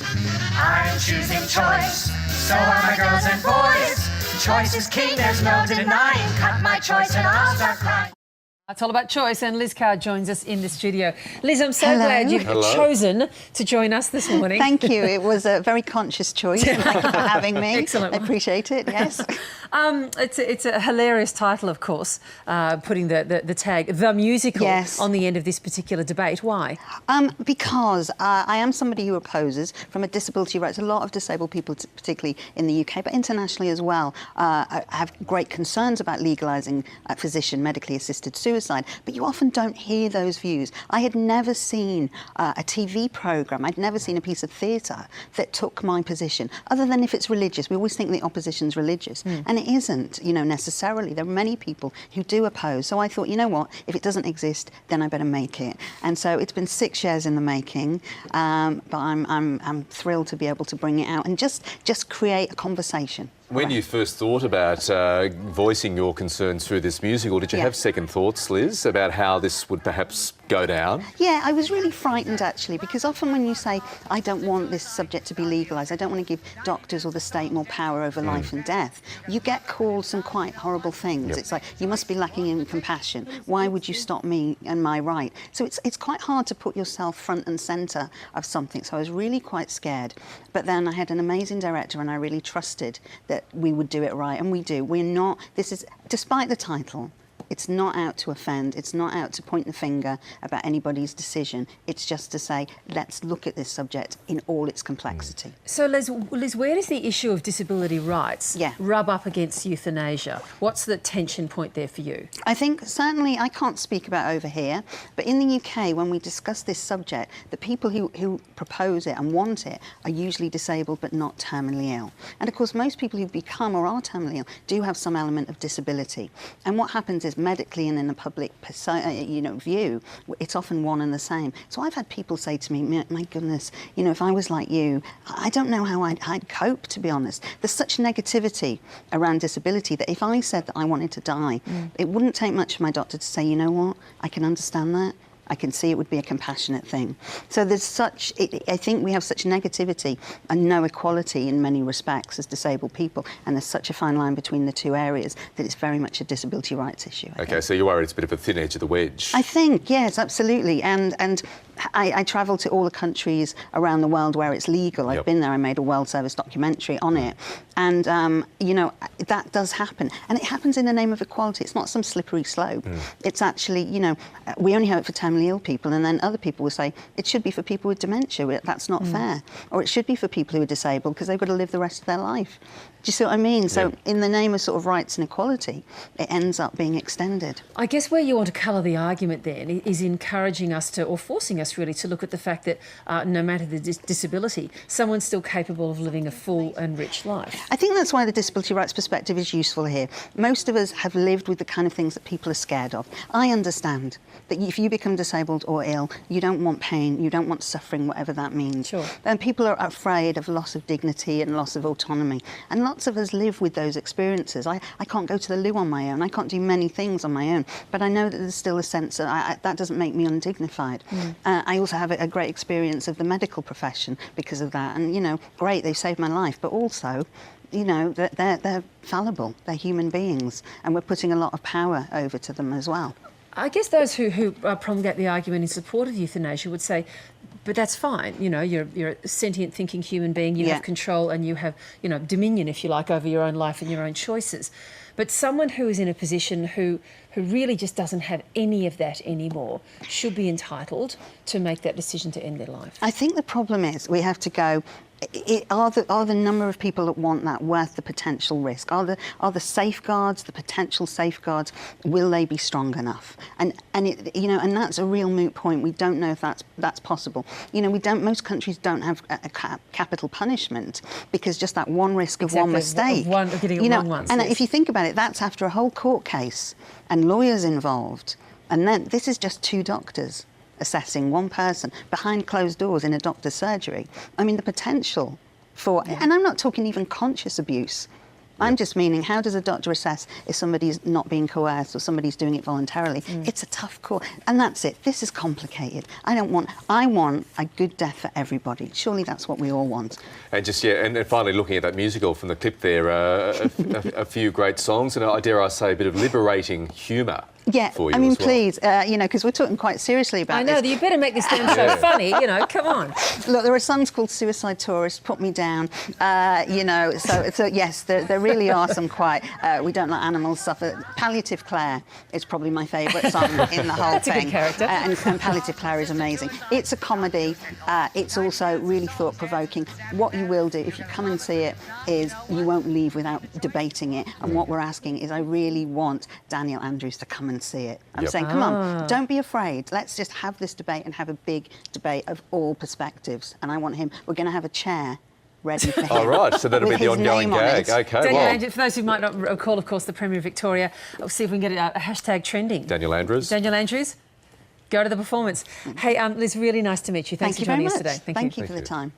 I'm choosing choice, so are my girls and boys. Choice is king, there's no denying. Cut my choice and I'll start crying. It's all about choice, and Liz Carr joins us in the studio. Liz, I'm so Hello. glad you've chosen to join us this morning. Thank you. It was a very conscious choice. Thank you for having me. Excellent. I appreciate it, yes. It's a hilarious title, of course, putting the tag, The Musical, Yes. on the end of this particular debate. Why? Because I am somebody who opposes, from a disability rights, a lot of disabled people, particularly in the UK, but internationally as well, have great concerns about legalising physician medically assisted suicide, but you often don't hear those views. I had never seen a TV programme, I'd never seen a piece of theatre that took my position, other than if it's religious. We always think the opposition's religious, and it isn't, necessarily. There are many people who do oppose. So I thought, you know what, if it doesn't exist, then I better make it. And so it's been 6 years in the making, but I'm thrilled to be able to bring it out and just create a conversation. When you first thought about voicing your concerns through this musical, did you have second thoughts, Liz, about how this would perhaps go down? Yeah, I was really frightened, actually, because often when you say, I don't want this subject to be legalised, I don't want to give doctors or the state more power over life and death, you get called some quite horrible things. Yep. It's like, you must be lacking in compassion. Why would you stop me and my right? So it's quite hard to put yourself front and centre of something. So I was really quite scared. But then I had an amazing director and I really trusted that we would do it right, and we do. We're not, this is, despite the title, it's not out to offend, it's not out to point the finger about anybody's decision, it's just to say, let's look at this subject in all its complexity. So, Liz, where does the issue of disability rights rub up against euthanasia? What's the tension point there for you? I think, certainly, I can't speak about over here, but in the UK, when we discuss this subject, the people who propose it and want it are usually disabled but not terminally ill. And, of course, most people who become or are terminally ill do have some element of disability. And what happens is, medically and in a public view, it's often one and the same. So I've had people say to me, my goodness, if I was like you, I don't know how I'd cope, to be honest. There's such negativity around disability that if I said that I wanted to die, it wouldn't take much for my doctor to say, you know what, I can understand that. I can see it would be a compassionate thing. So there's such, I think we have such negativity and no equality in many respects as disabled people, and there's such a fine line between the two areas that it's very much a disability rights issue. Okay, so you're worried it's a bit of a thin edge of the wedge? I think, yes, absolutely. And I travel to all the countries around the world where it's legal. I've been there, I made a World Service documentary on it. And, that does happen. And it happens in the name of equality. It's not some slippery slope. It's actually, we only have it for terminally ill people, and then other people will say, it should be for people with dementia. That's not fair. Or it should be for people who are disabled because they've got to live the rest of their life. Do you see what I mean? So in the name of sort of rights and equality, it ends up being extended. I guess where you want to colour the argument then is encouraging us to, or forcing us really, to look at the fact that no matter the disability, someone's still capable of living a full and rich life. I think that's why the disability rights perspective is useful here. Most of us have lived with the kind of things that people are scared of. I understand that if you become disabled or ill, you don't want pain, you don't want suffering, whatever that means. Sure. And people are afraid of loss of dignity and loss of autonomy. And lots of us live with those experiences. I can't go to the loo on my own. I can't do many things on my own. But I know that there's still a sense that that doesn't make me undignified. I also have a great experience of the medical profession because of that. And, great, they've saved my life. But also, they're fallible. They're human beings. And we're putting a lot of power over to them as well. I guess those who promulgate the argument in support of euthanasia would say, but that's fine, you're a sentient thinking human being, you have control and you have, dominion, if you like, over your own life and your own choices. But someone who is in a position who really just doesn't have any of that anymore should be entitled to make that decision to end their life. I think the problem is we have to go, are the number of people that want that worth the potential risk? Are the safeguards, the potential safeguards, will they be strong enough? And that's a real moot point. We don't know if that's possible. Most countries don't have a capital punishment because just that one risk of one mistake. Getting it wrong once. And if you think about it, that's after a whole court case and lawyers involved. And then this is just 2 doctors assessing one person behind closed doors in a doctor's surgery. I mean, the potential for, and I'm not talking even conscious abuse, I'm just meaning, how does a doctor assess if somebody's not being coerced or somebody's doing it voluntarily? It's a tough call, and that's it. This is complicated. I want a good death for everybody. Surely that's what we all want. And just, and finally looking at that musical from the clip there, a few great songs and, dare I say, a bit of liberating humour. Yeah, for you I mean, as well. please, you know, because we're talking quite seriously about this. I know, you better make this damn show funny, you know, come on. Look, there are songs called Suicide Tourist, Put Me Down, you know, so yes, there really are some quite, We Don't Like Animals stuff. Palliative Claire is probably my favourite song in the whole That's thing. a good character. And Palliative Claire is amazing. It's a comedy, it's also really thought-provoking. What you will do, if you come and see it, is you won't leave without debating it. And what we're asking is, I really want Daniel Andrews to come and see it. I'm saying, come on, don't be afraid. Let's just have this debate and have a big debate of all perspectives. And I want him, we're going to have a chair ready for him. All right, so that'll be with the his ongoing name on gag. it. OK, Daniel well, Andrews, for those who might not recall, of course, the Premier of Victoria, we'll see if we can get a hashtag trending. Daniel Andrews. Daniel Andrews, go to the performance. Hey, Liz, really nice to meet you. Thanks Thank for you very joining us much. today. Thank you for Thank the you. time.